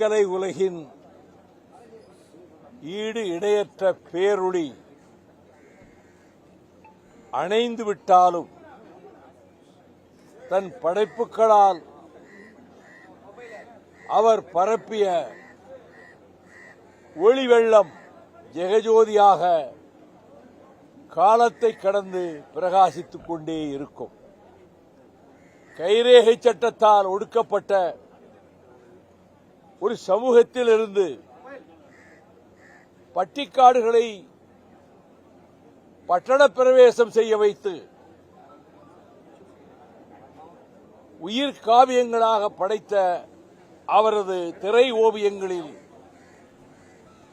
கலை உலகின் ஈடு இடையற்ற பேரொளி அணைந்து விட்டாலும் தன் படைப்புகளால் அவர் பரப்பிய ஒளி வெள்ளம் ஜெகஜோதியாக காலத்தை கடந்து பிரகாசித்துக் கொண்டே இருக்கும். கைரேகை சட்டத்தால் ஒடுக்கப்பட்ட ஒரு சமூகத்தில் இருந்து பட்டிக்காடுகளை பட்டண பிரவேசம் செய்ய வைத்து உயிர் காவியங்களாக படைத்த அவரது திரை ஓவியங்களில்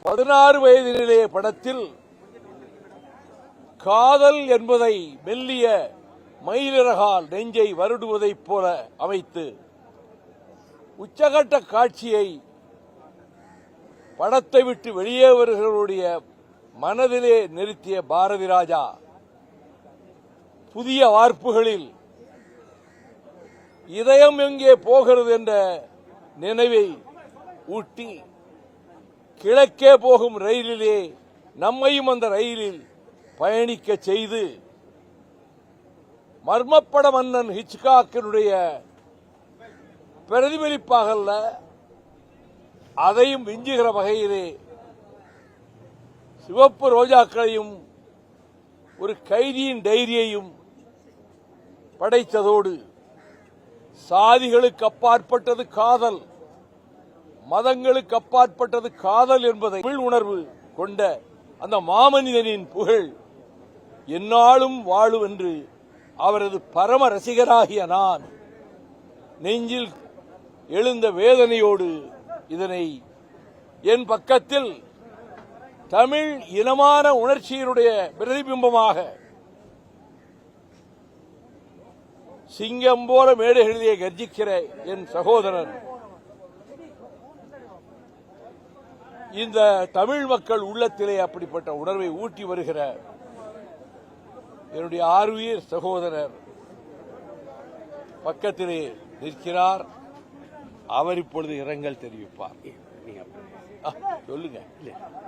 16 வயதிலே படத்தில் காதல் என்பதை மெல்லிய மயிலிறகால் நெஞ்சை வருடுவதைப் போல அமைத்து உச்சகட்ட காட்சியை படத்தை விட்டு வெளியே வருகிறவருடைய மனதிலே நிறுத்திய பாரதி ராஜா புதிய வார்ப்புகளில் இதயம் எங்கே போகிறது என்ற நினைவை ஊட்டி கிழக்கே போகும் ரயிலிலே நம்மையும் அந்த ரயிலில் பயணிக்க செய்து மர்மப்பட மன்னன் ஹிச்காக்கினுடைய பிரதிபலிப்பாக அல்ல, அதையும் விஞ்சுகிற வகையிலே சிவப்பு ரோஜாக்களையும் ஒரு கைதியின் டைரியையும் படைத்ததோடு சாதிகளுக்கு அப்பாற்பட்டது காதல், மதங்களுக்கு அப்பாற்பட்டது காதல் என்பதை உணர்வு கொண்ட அந்த மாமனிதனின் புகழ் எந்நாளும் வாழும் என்று அவரது பரம ரசிகராகிய நான் நெஞ்சில் எழுந்த வேதனையோடு இதனை என் பக்கத்தில் தமிழ் இனமான உணர்ச்சியினுடைய பிரதிபிம்பமாக சிங்கம் போல மேடைகளிலே கர்ஜிக்கிற என் சகோதரன் இந்த தமிழ் மக்கள் உள்ளத்திலே அப்படிப்பட்ட உணர்வை ஊட்டி வருகிற என்னுடைய ஆருயிர் சகோதரர் பக்கத்திலே நிற்கிறார். அவர் இப்பொழுது இரங்கல் தெரிவிப்பார். சொல்லுங்க.